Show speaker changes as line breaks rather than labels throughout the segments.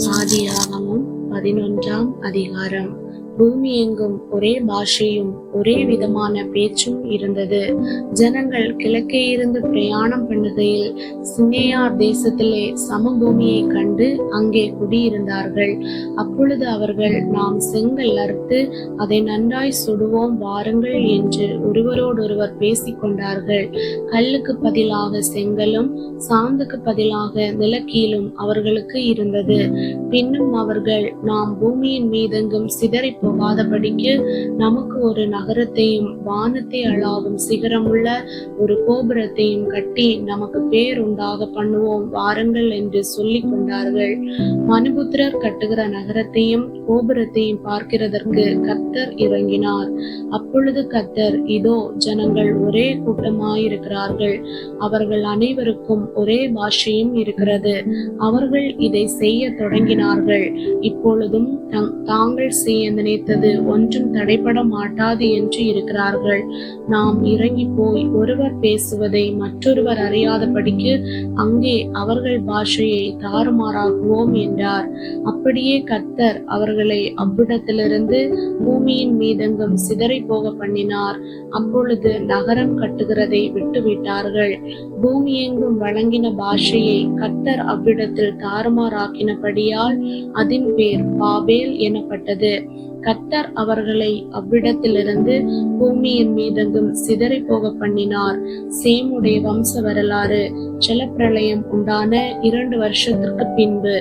ஆதியாகமம் 11ஆம் அதிகாரம். பூமி எங்கும் ஒரே பாஷையும் ஒரே விதமான பேச்சும் இருந்தது. ஜனங்கள் கிழக்கே இருந்து பிரயாணம் பண்ணுகையில் சினேயார் தேசத்திலே சமபூமியை கண்டு அங்கே குடியிருந்தார்கள். அப்பொழுது அவர்கள், நாம் செங்கல் அறுத்து அதை நன்றாய் சுடுவோம் வாருங்கள் என்று ஒருவரோடொருவர் பேசிக்கொண்டார்கள். கல்லுக்கு பதிலாக செங்கலும் சாந்துக்கு பதிலாக நிலக்கீலும் அவர்களுக்கு இருந்தது. பின்னும் அவர்கள், நாம் பூமியின் மீதெங்கும் சிதறி போகாதபடிக்கு நமக்கு ஒரு நகரத்தையும் வானத்தை அளாவும் சிகரமுள்ள ஒரு கோபுரத்தையும் கட்டி நமக்கு பேர் உண்டாக பண்ணுவோம் வாருங்கள் என்று சொல்லிக் கொண்டார்கள். மனுபுத்திரர் கட்டுகிற நகரத்தையும் கோபுரத்தையும் பார்க்கிறதற்கு கர்த்தர் இறங்கினார். அப்பொழுது கர்த்தர், இதோ ஜனங்கள் ஒரே கூட்டமாயிருக்கிறார்கள், அவர்கள் அனைவருக்கும் ஒரே பாஷையும் இருக்கிறது. அவர்கள் இதை செய்ய தொடங்கினார்கள். இப்பொழுதும் தாங்கள் செய்ய நினைத்தது ஒன்றும் தடைபட மாட்டாது என்று இருக்கிறார்கள். நாம் இறங்கி போய் ஒருவர் பேசுவதை மற்றொருவர் அறியாதபடிக்கு அங்கே அவர்கள் பாஷையை தாறுமாறாக்குவோம் என்றார். அப்படியே கர்த்தர் அவர்களை அவ்விடத்திலிருந்து பூமியின் மீதெங்கும் சிதறி போக பண்ணினார். அப்பொழுது நகரம் கட்டுகிறதை விட்டுவிட்டார்கள். பூமி எங்கும் வழங்கின பாஷையை கர்த்தர் அவ்விடத்தில் தாறுமாறாக்கினபடியால் அதன் பேர் பாபேல் எனப்பட்டது. கர்த்தர் அவர்களை அவ்விடத்திலிருந்து பூமியின் மீதெங்கும் சிதறி போக பண்ணினார். சேமுடைய வம்ச வரலாறு. ஜலப்பிரளயம் உண்டான 2 வருஷத்திற்கு பின்பு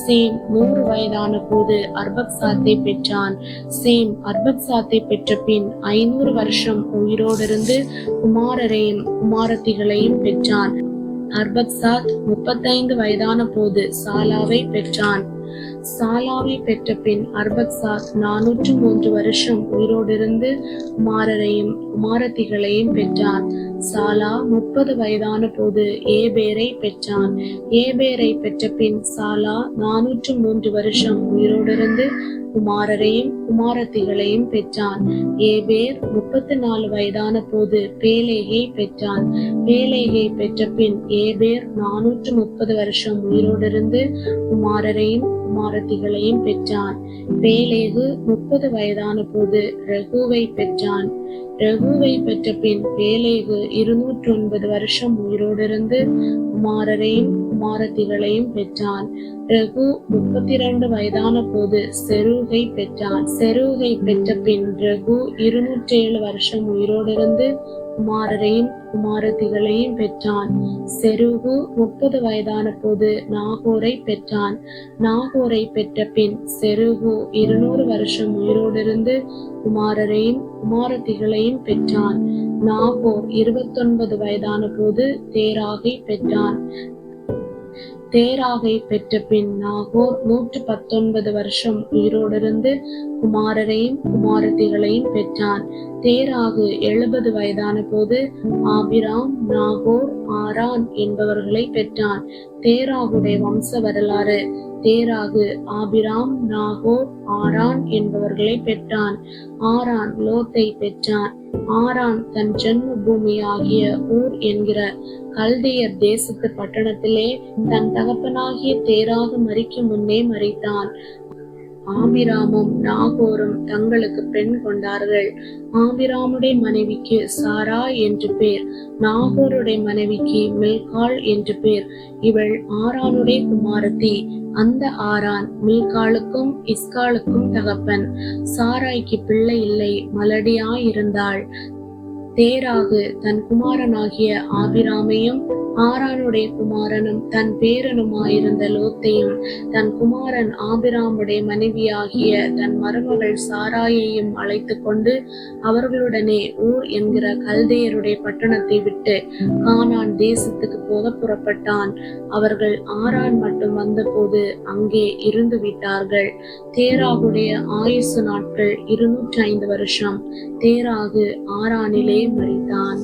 சேம் 100 வயதான போது அர்பக்சாத்தை பெற்றான். சேம் அர்பக்சாத்தை பெற்ற பின் 500 வருஷம் உயிரோடிருந்து குமாரரையும் குமாரத்திகளையும் பெற்றான். அர்பக்சாத் 35 வயதான போது சாலாவை பெற்றான். சாலாவை பெற்ற பின் அர்பக்சாத் 403 வருஷம் உயிரோடிருந்து குமாரரையும் குமாரத்திகளையும் பெற்றான். சாலா 30 வயதான போது ஏபேரை பெற்றான். ஏபேரை பெற்ற பின் சாலா 403 வருஷம் உயிரோடிருந்து குமாரரையும் குமாரத்திகளையும் பெற்றான். ஏபேர் 34 வயதான போது பேலேகை பெற்றான். பேலேகை பெற்ற பின் ஏபேர் 430 வருஷம் உயிரோடிருந்து குமாரரையும் குமாரத்திகளையும் பெற்றான். பேலேகு 30 வயதான போது ரகுவை பெற்றான். ரகுவை பெற்ற பின் பேலேகு 209 வருஷம் உயிரோடிருந்து குமாரரையும் குமாரத்திகளையும் பெற்றான். ரகு 32 வயதான போது செரூகை பெற்றான். செரூகை பெற்ற பின் ரகு 207 வருஷம் உயிரோடிருந்து குமாரரையும் குமாரத்திகளையும் பெற்றான். செரூகு 30 வயதான போது நாகோரை பெற்றான். நாகோரை பெற்ற பின் செரூகு 200 வருஷம் உயிரோடிருந்து குமாரரையும் குமாரத்திகளையும் பெற்றான். நாகோர் 29 வயதான போது தேராகை பெற்றான். தேராகை பெற்ற பின் நாகோர் 119 வருஷம் உயிரோடிருந்து குமாரரையும் குமாரத்திகளையும் பெற்றான். தேராகு 70 வயதான போது ஆபிராம், நாகோர், ஆரான் என்பவர்களை பெற்றான். தேராகுடைய வம்ச வரலாறு. தேராகு ஆபிராம், நாகோர், ஆரான் என்பவர்களை பெற்றான். ஆரான் லோத்தை பெற்றான். ஆரான் தன் ஜென்ம பூமியாகிய ஊர் என்கிற கல்தேயர் தேசத்து பட்டணத்திலே தன் தகப்பனாகிய தேராகு மரிக்கும் முன்னே மரித்தான். ஆபிராமும் நாகோரும் தங்களுக்கு பெண் கொண்டார்கள். ஆபிராமுடைய மனைவிக்கு சாரா என்று பேர், நாகோருடைய மனைவிக்கு மில்காள் என்று பேர். இவள் ஆரானுடைய குமாரத்தி. அந்த ஆரான் மில்காளுக்கும் இஸ்காளுக்கும் தகப்பன். சாராய்க்கு பிள்ளை இல்லை, மலடியாயிருந்தாள். தேராகு தன் குமாரனாகிய ஆபிராமையும் ஆரானுடைய குமாரனும் தன் பேரனுமாயிருந்த லோத்தையும் தன் குமாரன் ஆபிராமுடைய மனைவியாகிய தன் மருமகள் சாராயையும் அழைத்து கொண்டு அவர்களுடனே ஊர் என்கிற கல்தேயருடைய பட்டணத்தை விட்டு கானான் தேசத்துக்கு போக புறப்பட்டான். அவர்கள் ஆரான் மட்டும் வந்தபோது அங்கே இருந்து விட்டார்கள். தேராகுடைய ஆயுசு நாட்கள் 205 வருஷம். தேராகு ஆரானிலே மரித்தான்.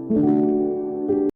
Thank you.